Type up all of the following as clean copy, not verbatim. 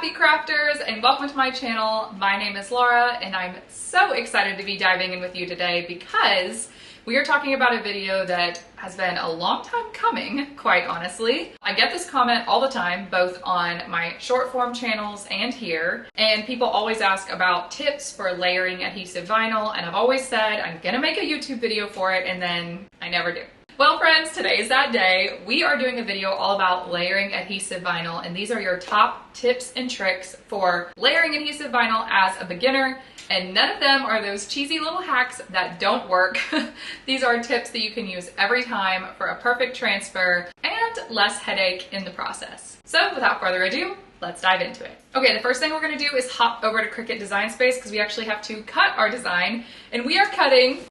Happy crafters, and welcome to my channel. My name is Laura and I'm so excited to be diving in with you today because we are talking about a video that has been a long time coming, quite honestly. I get this comment all the time, both on my short form channels and here, and people always ask about tips for layering adhesive vinyl, and I've always said I'm gonna make a YouTube video for it, and then I never do. Well friends, today is that day. We are doing a video all about layering adhesive vinyl, and these are your top tips and tricks for layering adhesive vinyl as a beginner, and none of them are those cheesy little hacks that don't work. These are tips that you can use every time for a perfect transfer and less headache in the process. So without further ado, let's dive into it. Okay, the first thing we're gonna do is hop over to Cricut Design Space because we actually have to cut our design, and we are cutting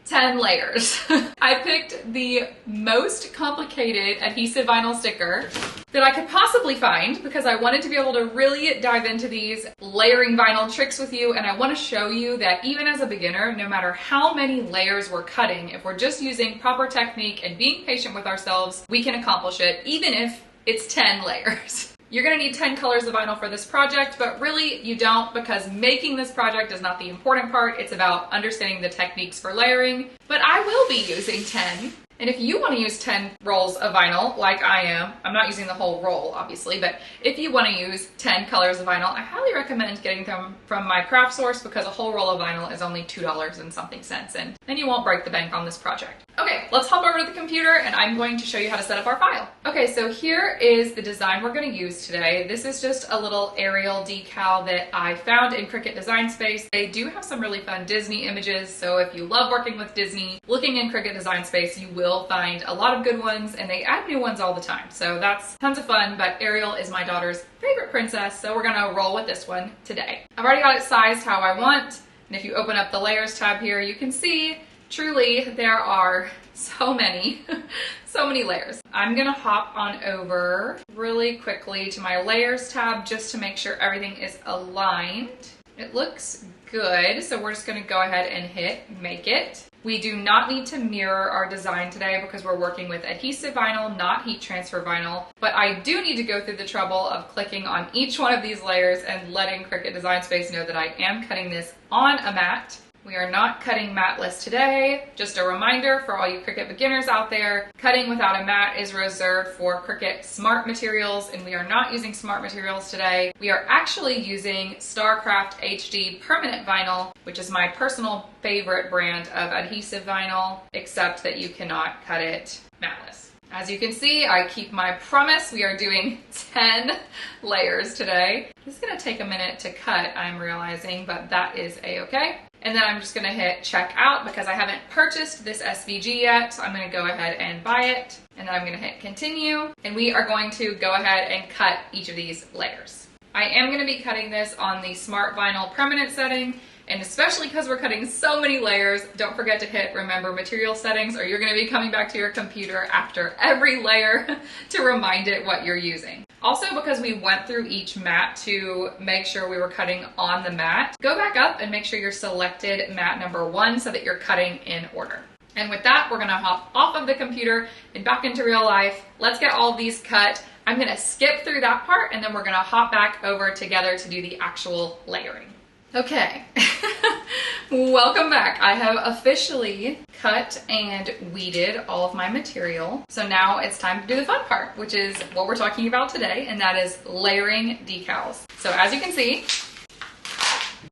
10 layers. I picked the most complicated adhesive vinyl sticker that I could possibly find because I wanted to be able to really dive into these layering vinyl tricks with you, and I want to show you that even as a beginner, no matter how many layers we're cutting, if we're just using proper technique and being patient with ourselves, we can accomplish it even if it's 10 layers. You're gonna need 10 colors of vinyl for this project, but really you don't, because making this project is not the important part. It's about understanding the techniques for layering, but I will be using 10. And if you want to use 10 rolls of vinyl, like I am, I'm not using the whole roll, obviously, but if you want to use 10 colors of vinyl, I highly recommend getting them from my craft source because a whole roll of vinyl is only $2 and something cents, and then you won't break the bank on this project. Okay, let's hop over to the computer and I'm going to show you how to set up our file. Okay, so here is the design we're going to use today. This is just a little aerial decal that I found in Cricut Design Space. They do have some really fun Disney images, so if you love working with Disney, looking in Cricut Design Space, you will find a lot of good ones, and they add new ones all the time, so that's tons of fun. But Ariel is my daughter's favorite princess, so we're gonna roll with this one today. I've already got it sized how I want, and if you open up the layers tab here, you can see truly there are so many so many layers. I'm gonna hop on over really quickly to my layers tab just to make sure everything is aligned. It looks good, so we're just gonna go ahead and hit make it. We do not need to mirror our design today because we're working with adhesive vinyl, not heat transfer vinyl, but I do need to go through the trouble of clicking on each one of these layers and letting Cricut Design Space know that I am cutting this on a mat. We are not cutting matless today. Just a reminder for all you Cricut beginners out there, cutting without a mat is reserved for Cricut Smart Materials, and we are not using Smart Materials today. We are actually using StarCraft HD Permanent Vinyl, which is my personal favorite brand of adhesive vinyl, except that you cannot cut it matless. As you can see, I keep my promise. We are doing 10 layers today. This is gonna take a minute to cut, I'm realizing, but that is a-okay. And then I'm just gonna hit check out because I haven't purchased this SVG yet, so I'm gonna go ahead and buy it. And then I'm gonna hit continue, and we are going to go ahead and cut each of these layers. I am gonna be cutting this on the Smart Vinyl Permanent setting, and especially because we're cutting so many layers, don't forget to hit remember material settings, or you're gonna be coming back to your computer after every layer to remind it what you're using. Also, because we went through each mat to make sure we were cutting on the mat, go back up and make sure you're selected mat number 1 so that you're cutting in order. And with that, we're gonna hop off of the computer and back into real life. Let's get all of these cut. I'm gonna skip through that part, and then we're gonna hop back over together to do the actual layering. Okay, welcome back. I have officially cut and weeded all of my material. So now it's time to do the fun part, which is what we're talking about today, and that is layering decals. So as you can see,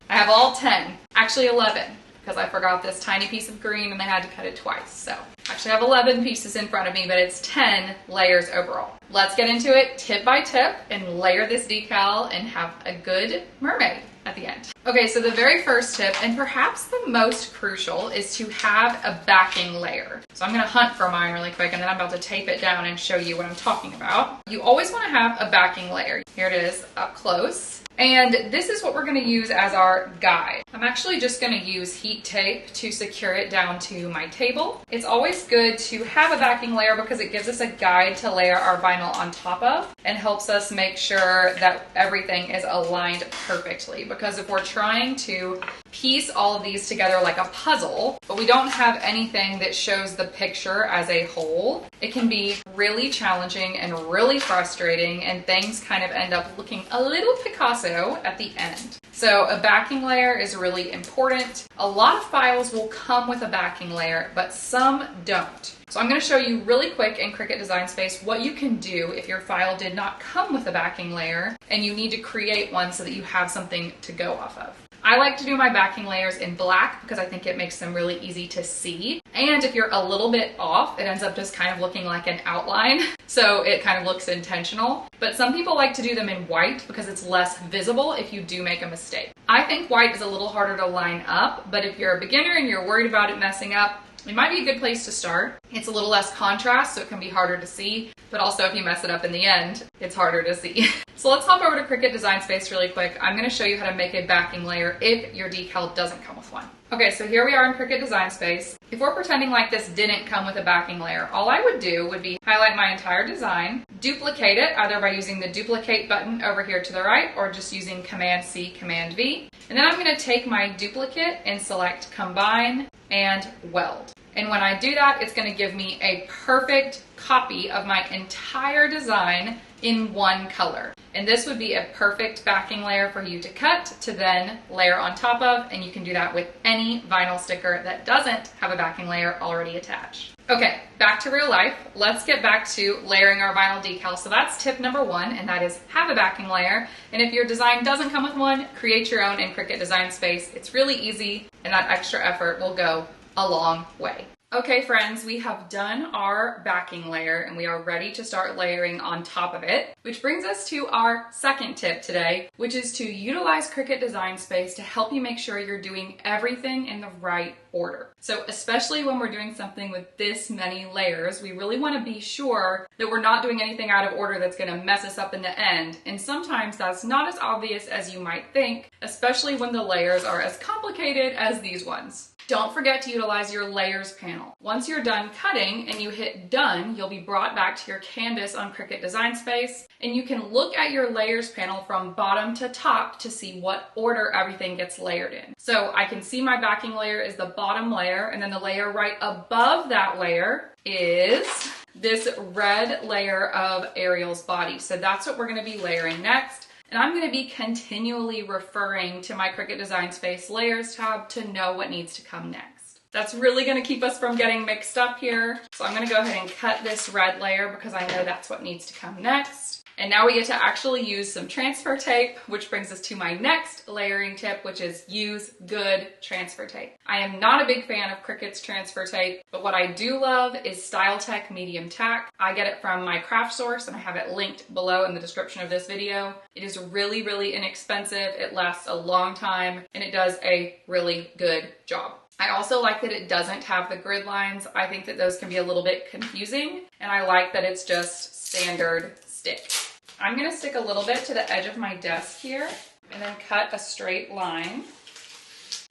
I have all 10, actually 11, because I forgot this tiny piece of green and I had to cut it twice. So actually I have 11 pieces in front of me, but it's 10 layers overall. Let's get into it tip by tip and layer this decal and have a good mermaid at the end. Okay, so the very first tip, and perhaps the most crucial, is to have a backing layer. So I'm gonna hunt for mine really quick, and then I'm about to tape it down and show you what I'm talking about. You always wanna have a backing layer. Here it is up close. And this is what we're gonna use as our guide. I'm actually just gonna use heat tape to secure it down to my table. It's always always good to have a backing layer because it gives us a guide to layer our vinyl on top of and helps us make sure that everything is aligned perfectly. Because if we're trying to piece all of these together like a puzzle, but we don't have anything that shows the picture as a whole, it can be really challenging and really frustrating, and things kind of end up looking a little Picasso at the end. So a backing layer is really important. A lot of files will come with a backing layer, but some don't. So I'm going to show you really quick in Cricut Design Space what you can do if your file did not come with a backing layer and you need to create one so that you have something to go off of. I like to do my backing layers in black because I think it makes them really easy to see. And if you're a little bit off, it ends up just kind of looking like an outline. So it kind of looks intentional. But some people like to do them in white because it's less visible if you do make a mistake. I think white is a little harder to line up, but if you're a beginner and you're worried about it messing up, it might be a good place to start. It's a little less contrast, so it can be harder to see, but also if you mess it up in the end, it's harder to see. So let's hop over to Cricut Design Space really quick. I'm going to show you how to make a backing layer if your decal doesn't come with one. Okay, so here we are in Cricut Design Space. If we're pretending like this didn't come with a backing layer, all I would do would be highlight my entire design, duplicate it either by using the duplicate button over here to the right or just using Command-C, Command-V. And then I'm going to take my duplicate and select Combine and Weld. And when I do that, it's going to give me a perfect copy of my entire design in one color. And this would be a perfect backing layer for you to cut to then layer on top of, and you can do that with any vinyl sticker that doesn't have a backing layer already attached. Okay, back to real life. Let's get back to layering our vinyl decal. So that's tip number one, and that is have a backing layer. And if your design doesn't come with one, create your own in Cricut Design Space. It's really easy, and that extra effort will go a long way. Okay friends, we have done our backing layer and we are ready to start layering on top of it, which brings us to our second tip today, which is to utilize Cricut Design Space to help you make sure you're doing everything in the right order. So especially when we're doing something with this many layers, we really want to be sure that we're not doing anything out of order that's going to mess us up in the end. And sometimes that's not as obvious as you might think, especially when the layers are as complicated as these ones. Don't forget to utilize your layers panel. Once you're done cutting and you hit done, you'll be brought back to your canvas on Cricut Design Space, and you can look at your layers panel from bottom to top to see what order everything gets layered in. So I can see my backing layer is the bottom layer, and then the layer right above that layer is this red layer of Ariel's body. So that's what we're going to be layering next. And I'm going to be continually referring to my Cricut Design Space Layers tab to know what needs to come next. That's really going to keep us from getting mixed up here. So I'm going to go ahead and cut this red layer because I know that's what needs to come next. And now we get to actually use some transfer tape, which brings us to my next layering tip, which is use good transfer tape. I am not a big fan of Cricut's transfer tape, but what I do love is StyleTech Medium Tack. I get it from my craft source and I have it linked below in the description of this video. It is really, really inexpensive. It lasts a long time and it does a really good job. I also like that it doesn't have the grid lines. I think that those can be a little bit confusing, and I like that it's just standard stick. I'm going to stick a little bit to the edge of my desk here and then cut a straight line,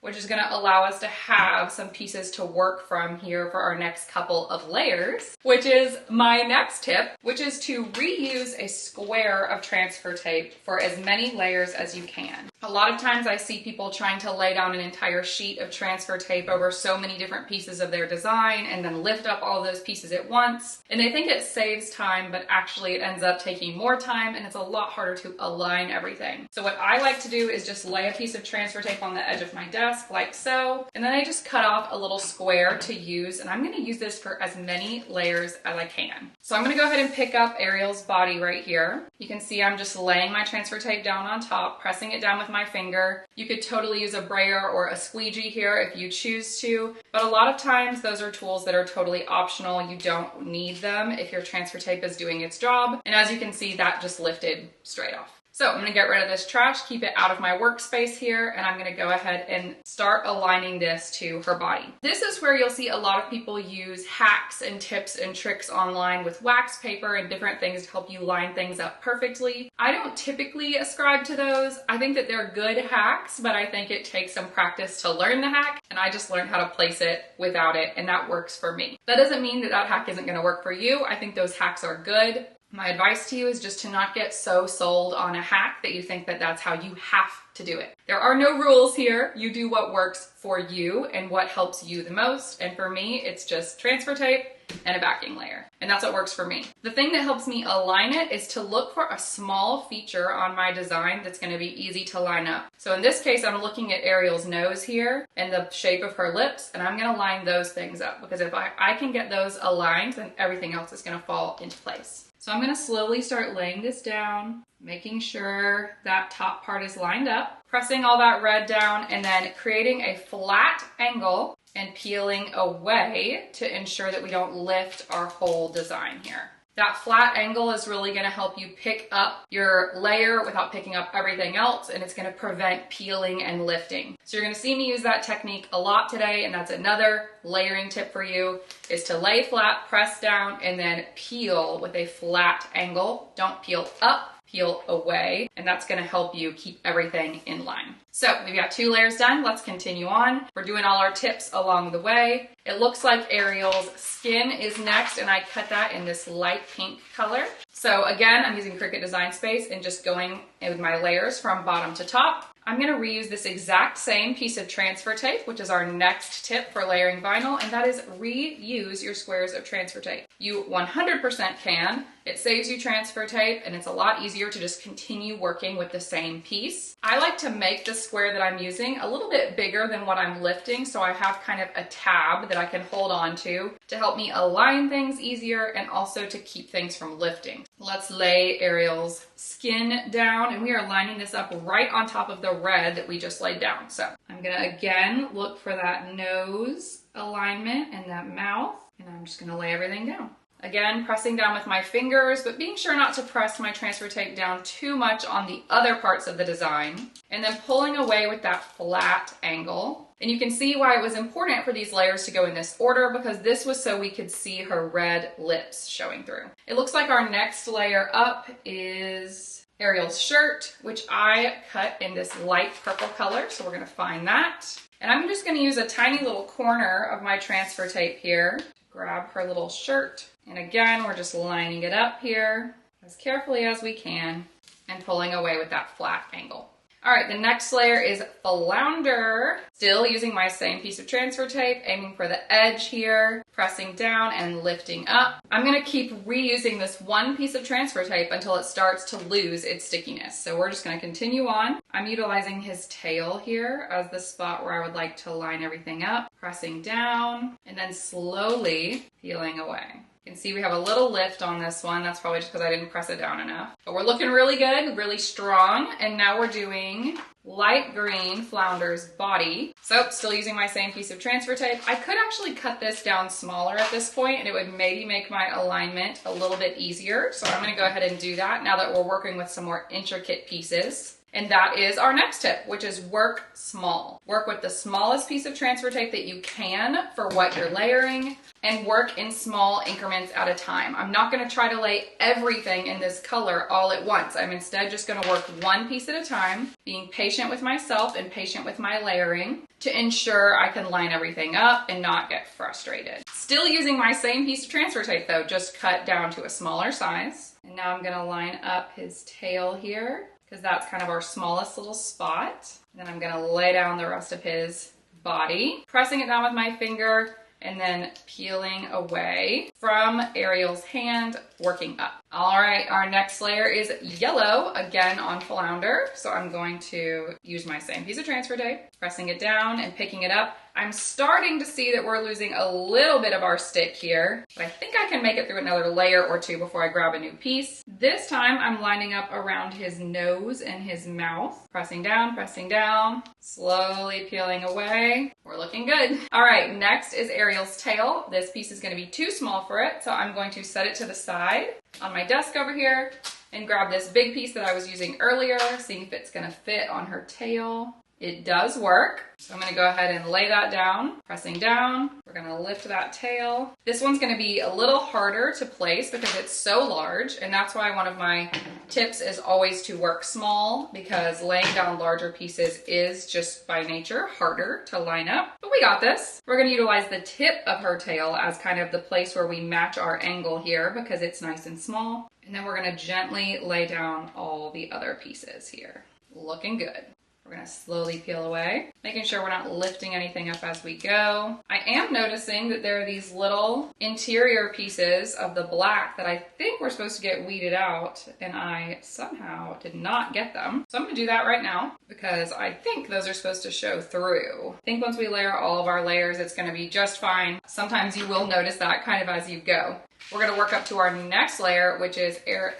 which is going to allow us to have some pieces to work from here for our next couple of layers, which is my next tip, which is to reuse a square of transfer tape for as many layers as you can. A lot of times I see people trying to lay down an entire sheet of transfer tape over so many different pieces of their design and then lift up all those pieces at once. And they think it saves time, but actually it ends up taking more time and it's a lot harder to align everything. So what I like to do is just lay a piece of transfer tape on the edge of my desk like so, and then I just cut off a little square to use, and I'm going to use this for as many layers as I can. So I'm going to go ahead and pick up Ariel's body right here. You can see I'm just laying my transfer tape down on top, pressing it down with my finger. You could totally use a brayer or a squeegee here if you choose to, but a lot of times those are tools that are totally optional. You don't need them if your transfer tape is doing its job. And as you can see, that just lifted straight off. So I'm gonna get rid of this trash, keep it out of my workspace here, and I'm gonna go ahead and start aligning this to her body. This is where you'll see a lot of people use hacks and tips and tricks online with wax paper and different things to help you line things up perfectly. I don't typically ascribe to those. I think that they're good hacks, but I think it takes some practice to learn the hack, and I just learned how to place it without it, and that works for me. That doesn't mean that that hack isn't gonna work for you. I think those hacks are good. My advice to you is just to not get so sold on a hack that you think that that's how you have to do it. There are no rules here. You do what works for you and what helps you the most. And for me, it's just transfer tape and a backing layer. And that's what works for me. The thing that helps me align it is to look for a small feature on my design that's going to be easy to line up. So in this case, I'm looking at Ariel's nose here and the shape of her lips, and I'm going to line those things up because if I can get those aligned, then everything else is going to fall into place. So I'm going to slowly start laying this down, making sure that top part is lined up, pressing all that red down, and then creating a flat angle and peeling away to ensure that we don't lift our whole design here. That flat angle is really going to help you pick up your layer without picking up everything else, and it's going to prevent peeling and lifting. So you're going to see me use that technique a lot today, and that's another layering tip for you, is to lay flat, press down, and then peel with a flat angle. Don't peel up, peel away, and that's going to help you keep everything in line. So we've got 2 layers done. Let's continue on. We're doing all our tips along the way. It looks like Ariel's skin is next, and I cut that in this light pink color. So again, I'm using Cricut Design Space and just going with my layers from bottom to top. I'm going to reuse this exact same piece of transfer tape, which is our next tip for layering vinyl, and that is reuse your squares of transfer tape. You 100% can. It saves you transfer tape, and it's a lot easier to just continue working with the same piece. I like to make the square that I'm using a little bit bigger than what I'm lifting, so I have kind of a tab that I can hold on to help me align things easier and also to keep things from lifting. Let's lay Ariel's skin down, and we are lining this up right on top of the red that we just laid down. So I'm gonna again look for that nose alignment and that mouth, and I'm just gonna lay everything down. Again, pressing down with my fingers, but being sure not to press my transfer tape down too much on the other parts of the design, and then pulling away with that flat angle. And you can see why it was important for these layers to go in this order, because this was so we could see her red lips showing through. It looks like our next layer up is Ariel's shirt, which I cut in this light purple color, so we're gonna find that. And I'm just gonna use a tiny little corner of my transfer tape here to grab her little shirt. And again, we're just lining it up here as carefully as we can and pulling away with that flat angle. All right, the next layer is Flounder. Still using my same piece of transfer tape, aiming for the edge here, pressing down and lifting up. I'm gonna keep reusing this one piece of transfer tape until it starts to lose its stickiness. So we're just gonna continue on. I'm utilizing his tail here as the spot where I would like to line everything up, pressing down and then slowly peeling away. You can see we have a little lift on this one. That's probably just because I didn't press it down enough. But we're looking really good, really strong. And now we're doing light green Flounder's body. So still using my same piece of transfer tape. I could actually cut this down smaller at this point, and it would maybe make my alignment a little bit easier. So I'm gonna go ahead and do that now that we're working with some more intricate pieces. And that is our next tip, which is work small. Work with the smallest piece of transfer tape that you can for what you're layering, and work in small increments at a time. I'm not gonna try to lay everything in this color all at once. I'm instead just gonna work one piece at a time, being patient with myself and patient with my layering to ensure I can line everything up and not get frustrated. Still using my same piece of transfer tape though, just cut down to a smaller size. And now I'm gonna line up his tail here, because that's kind of our smallest little spot. Then I'm gonna lay down the rest of his body, pressing it down with my finger and then peeling away from Ariel's hand, working up. All right, our next layer is yellow, again on Flounder. So I'm going to use my same piece of transfer tape, pressing it down and picking it up. I'm starting to see that we're losing a little bit of our stick here, but I think I can make it through another layer or two before I grab a new piece. This time I'm lining up around his nose and his mouth, pressing down, slowly peeling away. We're looking good. All right, next is Ariel's tail. This piece is gonna be too small for it, so I'm going to set it to the side on my desk over here, and grab this big piece that I was using earlier, seeing if it's gonna fit on her tail. It does work. So I'm gonna go ahead and lay that down, pressing down. We're gonna lift that tail. This one's gonna be a little harder to place because it's so large, and that's why one of my tips is always to work small, because laying down larger pieces is just by nature harder to line up. But we got this. We're gonna utilize the tip of her tail as kind of the place where we match our angle here because it's nice and small. And then we're gonna gently lay down all the other pieces here. Looking good. We're gonna slowly peel away, making sure we're not lifting anything up as we go. I am noticing that there are these little interior pieces of the black that I think we're supposed to get weeded out, and I somehow did not get them. So I'm gonna do that right now because I think those are supposed to show through. I think once we layer all of our layers, it's gonna be just fine. Sometimes you will notice that kind of as you go. We're gonna work up to our next layer, which is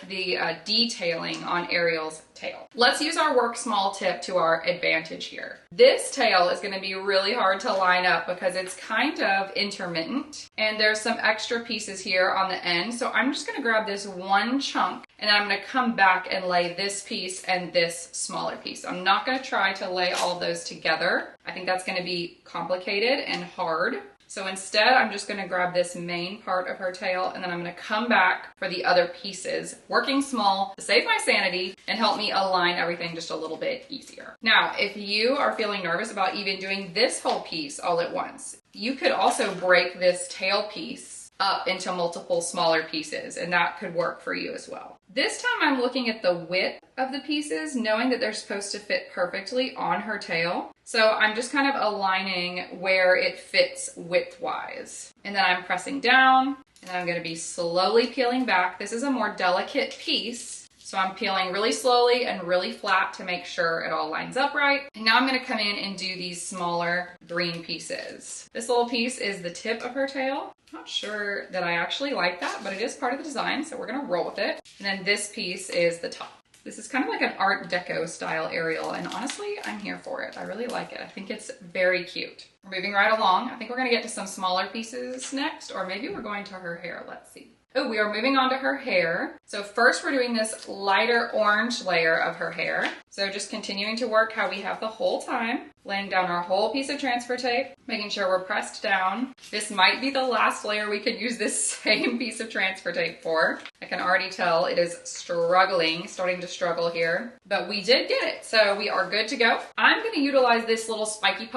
the detailing on Ariel's tail. Let's use our work small tip to our advantage here. This tail is gonna be really hard to line up because it's kind of intermittent, and there's some extra pieces here on the end. So I'm just gonna grab this one chunk, and then I'm gonna come back and lay this piece and this smaller piece. I'm not gonna try to lay all of those together. I think that's gonna be complicated and hard. So instead, I'm just gonna grab this main part of her tail, and then I'm gonna come back for the other pieces, working small to save my sanity and help me align everything just a little bit easier. Now, if you are feeling nervous about even doing this whole piece all at once, you could also break this tail piece up into multiple smaller pieces, and that could work for you as well. This time I'm looking at the width of the pieces, knowing that they're supposed to fit perfectly on her tail. So I'm just kind of aligning where it fits width-wise. And then I'm pressing down, and then I'm gonna be slowly peeling back. This is a more delicate piece, so I'm peeling really slowly and really flat to make sure it all lines up right. And now I'm gonna come in and do these smaller green pieces. This little piece is the tip of her tail. Not sure that I actually like that, but it is part of the design, so we're gonna roll with it. And then this piece is the top. This is kind of like an Art Deco style Ariel, and honestly, I'm here for it. I really like it. I think it's very cute. We're moving right along. I think we're gonna get to some smaller pieces next, or maybe we're going to her hair. Let's see. Oh, we are moving on to her hair. So first we're doing this lighter orange layer of her hair. So just continuing to work how we have the whole time, laying down our whole piece of transfer tape, making sure we're pressed down. This might be the last layer we could use this same piece of transfer tape for. I can already tell it is starting to struggle here, but we did get it. So we are good to go. I'm gonna utilize this little spiky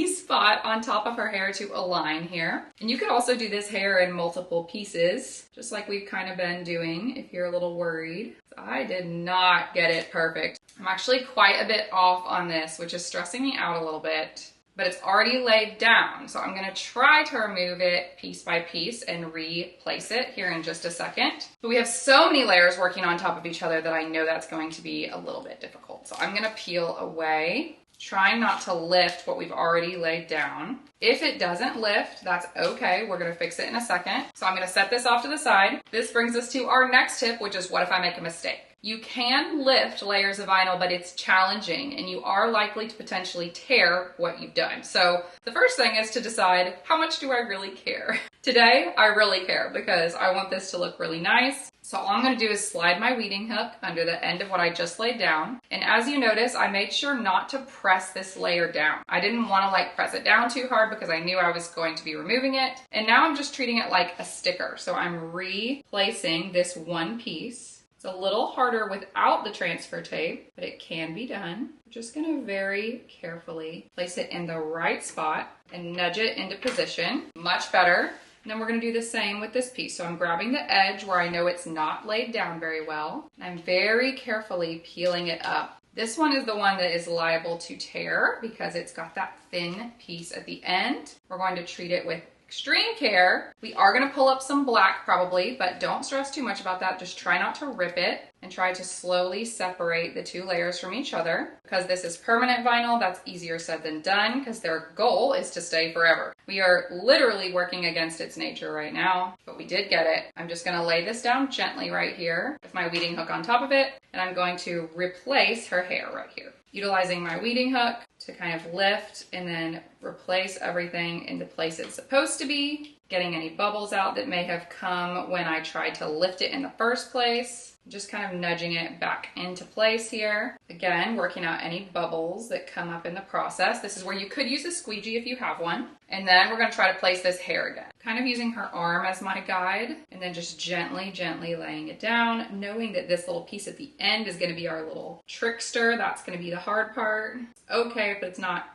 spot on top of her hair to align here. And you could also do this hair in multiple pieces, just like we've kind of been doing if you're a little worried. I did not get it perfect. I'm actually quite a bit off on this, which is stressing me out a little bit, but it's already laid down. So I'm gonna try to remove it piece by piece and replace it here in just a second. But we have so many layers working on top of each other that I know that's going to be a little bit difficult. So I'm gonna peel away, trying not to lift what we've already laid down. If it doesn't lift, that's okay. We're gonna fix it in a second. So I'm gonna set this off to the side. This brings us to our next tip, which is what if I make a mistake? You can lift layers of vinyl, but it's challenging and you are likely to potentially tear what you've done. So the first thing is to decide, how much do I really care? Today, I really care because I want this to look really nice. So all I'm gonna do is slide my weeding hook under the end of what I just laid down. And as you notice, I made sure not to press this layer down. I didn't wanna press it down too hard because I knew I was going to be removing it. And now I'm just treating it like a sticker. So I'm replacing this one piece. It's a little harder without the transfer tape, but it can be done. I'm just gonna very carefully place it in the right spot and nudge it into position. Much better. And then we're gonna do the same with this piece. So I'm grabbing the edge where I know it's not laid down very well. And I'm very carefully peeling it up. This one is the one that is liable to tear because it's got that thin piece at the end. We're going to treat it with extreme care. We are gonna pull up some black probably, but don't stress too much about that. Just try not to rip it and try to slowly separate the two layers from each other. Because this is permanent vinyl, that's easier said than done because their goal is to stay forever. We are literally working against its nature right now, but we did get it. I'm just gonna lay this down gently right here with my weeding hook on top of it, and I'm going to replace her hair right here. Utilizing my weeding hook to kind of lift and then replace everything in the place it's supposed to be. getting any bubbles out that may have come when I tried to lift it in the first place. Just kind of nudging it back into place here. Again, working out any bubbles that come up in the process. This is where you could use a squeegee if you have one. And then we're going to try to place this hair again. Kind of using her arm as my guide, and then just gently, gently laying it down, knowing that this little piece at the end is going to be our little trickster. That's going to be the hard part. Okay, if it's not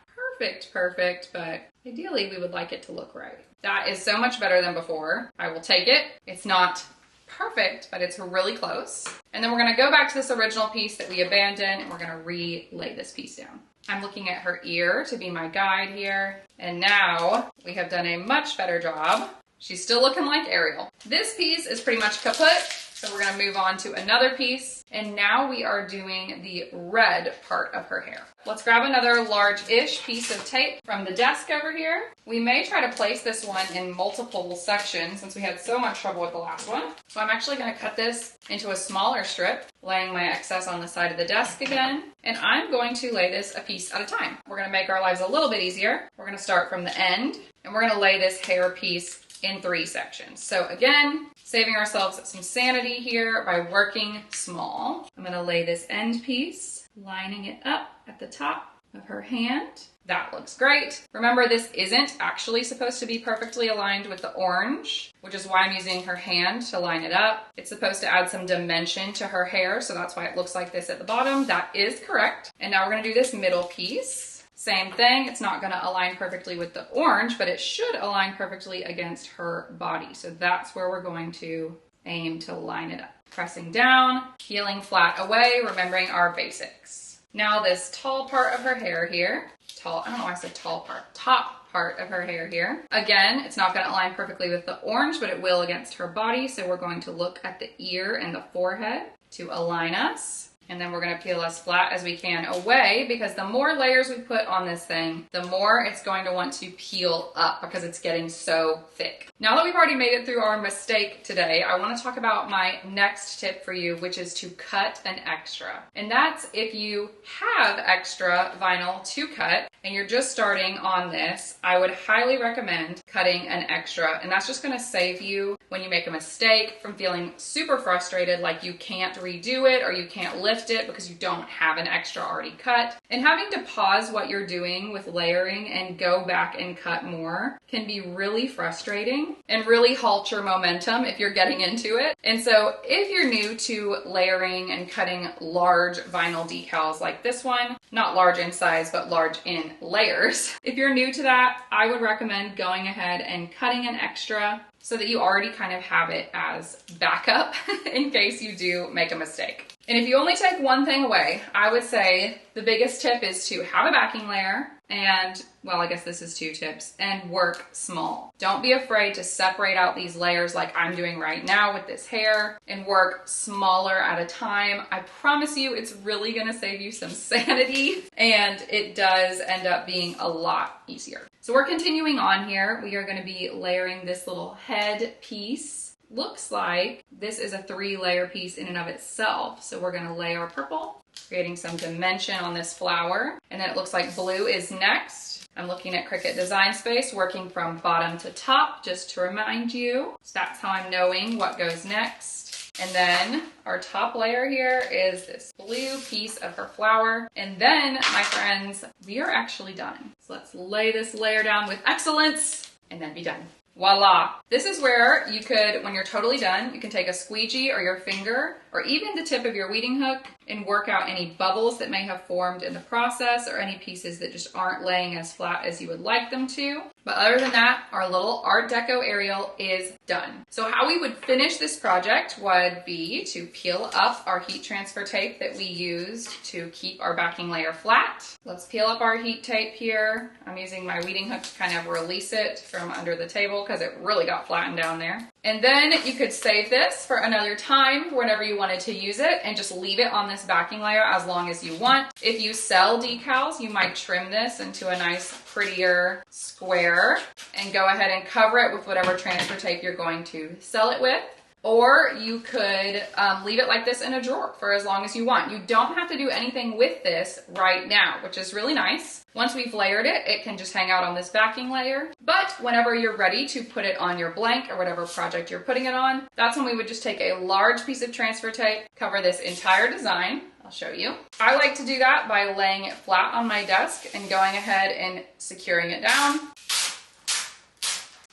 perfect, but ideally we would like it to look right. That is so much better than before. I will take it. It's not perfect, but it's really close. And then we're going to go back to this original piece that we abandoned, and we're going to relay this piece down. I'm looking at her ear to be my guide here. And now we have done a much better job. She's still looking like Ariel. This piece is pretty much kaput, so we're going to move on to another piece. And now we are doing the red part of her hair. Let's grab another large-ish piece of tape from the desk over here. We may try to place this one in multiple sections since we had so much trouble with the last one. So I'm actually going to cut this into a smaller strip, laying my excess on the side of the desk again. And I'm going to lay this a piece at a time. We're going to make our lives a little bit easier. We're going to start from the end, and we're going to lay this hair piece in 3 sections. So again, saving ourselves some sanity here by working small. I'm going to lay this end piece, lining it up at the top of her hand. That looks great. Remember, this isn't actually supposed to be perfectly aligned with the orange, which is why I'm using her hand to line it up. It's supposed to add some dimension to her hair, so that's why it looks like this at the bottom. That is correct. And now we're going to do this middle piece. Same thing, it's not going to align perfectly with the orange, but it should align perfectly against her body. So that's where we're going to aim to line it up. Pressing down, peeling flat away, remembering our basics. Now this tall part of her hair here, I don't know why I said tall part, top part of her hair here. Again, it's not going to align perfectly with the orange, but it will against her body. So we're going to look at the ear and the forehead to align us. And then we're going to peel as flat as we can away, because the more layers we put on this thing, the more it's going to want to peel up because it's getting so thick. Now that we've already made it through our mistake today, I want to talk about my next tip for you, which is to cut an extra. And that's if you have extra vinyl to cut and you're just starting on this, I would highly recommend cutting an extra. And that's just going to save you, when you make a mistake, from feeling super frustrated like you can't redo it or you can't lift it because you don't have an extra already cut. And having to pause what you're doing with layering and go back and cut more can be really frustrating and really halt your momentum if you're getting into it. And so if you're new to layering and cutting large vinyl decals like this one, not large in size, but large in layers, if you're new to that, I would recommend going ahead and cutting an extra so that you already kind of have it as backup in case you do make a mistake. And if you only take one thing away, I would say the biggest tip is to have a backing layer and, well, I guess this is 2 tips, and work small. Don't be afraid to separate out these layers like I'm doing right now with this hair and work smaller at a time. I promise you it's really gonna save you some sanity, and it does end up being a lot easier. So we're continuing on here. We are gonna be layering this little head piece. Looks like this is a 3-layer piece in and of itself. So we're gonna lay our purple, creating some dimension on this flower. And then it looks like blue is next. I'm looking at Cricut Design Space, working from bottom to top, just to remind you. So that's how I'm knowing what goes next. And then our top layer here is this blue piece of her flower. And then, my friends, we are actually done. So let's lay this layer down with excellence and then be done. Voila! This is where you could, when you're totally done, you can take a squeegee or your finger or even the tip of your weeding hook and work out any bubbles that may have formed in the process or any pieces that just aren't laying as flat as you would like them to. But other than that, our little Art Deco Ariel is done. So how we would finish this project would be to peel up our heat transfer tape that we used to keep our backing layer flat. Let's peel up our heat tape here. I'm using my weeding hook to kind of release it from under the table because it really got flattened down there. And then you could save this for another time whenever you wanted to use it and just leave it on this backing layer as long as you want. If you sell decals, you might trim this into a nice, prettier square and go ahead and cover it with whatever transfer tape you're going to sell it with. or you could leave it like this in a drawer for as long as you want. You don't have to do anything with this right now, which is really nice. Once we've layered it, it can just hang out on this backing layer. But whenever you're ready to put it on your blank or whatever project you're putting it on, that's when we would just take a large piece of transfer tape, cover this entire design. I'll show you. I like to do that by laying it flat on my desk and going ahead and securing it down.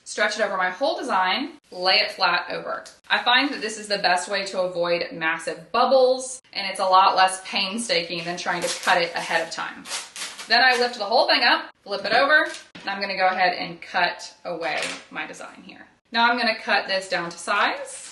Stretch it over my whole design, lay it flat over. I find that this is the best way to avoid massive bubbles, and it's a lot less painstaking than trying to cut it ahead of time. Then I lift the whole thing up, flip it over, and I'm gonna go ahead and cut away my design here. Now I'm gonna cut this down to size.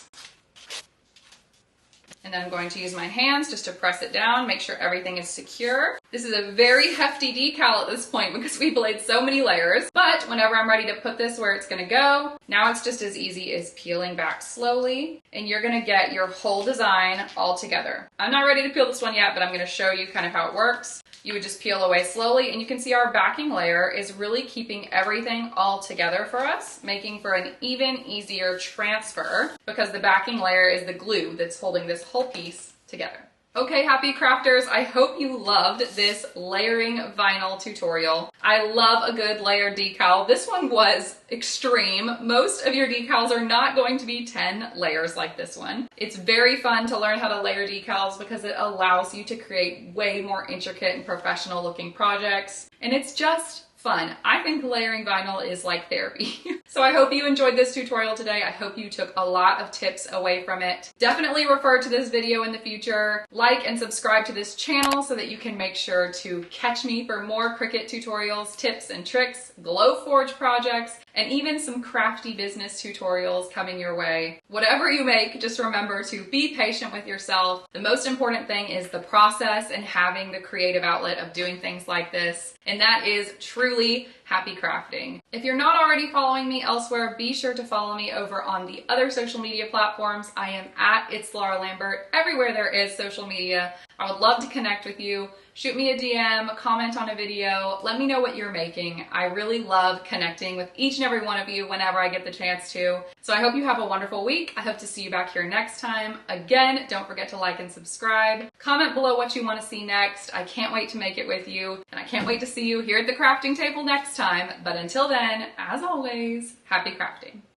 And then I'm going to use my hands just to press it down, make sure everything is secure. This is a very hefty decal at this point because we've laid so many layers, but whenever I'm ready to put this where it's gonna go, now it's just as easy as peeling back slowly, and you're gonna get your whole design all together. I'm not ready to peel this one yet, but I'm gonna show you kind of how it works. You would just peel away slowly, and you can see our backing layer is really keeping everything all together for us, making for an even easier transfer because the backing layer is the glue that's holding this whole piece together. Okay, happy crafters, I hope you loved this layering vinyl tutorial. I love a good layered decal. This one was extreme. Most of your decals are not going to be 10 layers like this one. It's very fun to learn how to layer decals because it allows you to create way more intricate and professional looking projects, and it's just fun. I think layering vinyl is like therapy. So I hope you enjoyed this tutorial today. I hope you took a lot of tips away from it. Definitely refer to this video in the future. Like and subscribe to this channel so that you can make sure to catch me for more Cricut tutorials, tips and tricks, Glowforge projects, and even some crafty business tutorials coming your way. Whatever you make, just remember to be patient with yourself. The most important thing is the process and having the creative outlet of doing things like this. And that is truly happy crafting. If you're not already following me elsewhere, be sure to follow me over on the other social media platforms. I am at It's Laura Lambert everywhere there is social media. I would love to connect with you. Shoot me a DM, comment on a video, let me know what you're making. I really love connecting with each and every one of you whenever I get the chance to. So I hope you have a wonderful week. I hope to see you back here next time. Again, don't forget to like and subscribe. Comment below what you want to see next. I can't wait to make it with you, and I can't wait to see you here at the crafting table next time. But until then, as always, happy crafting.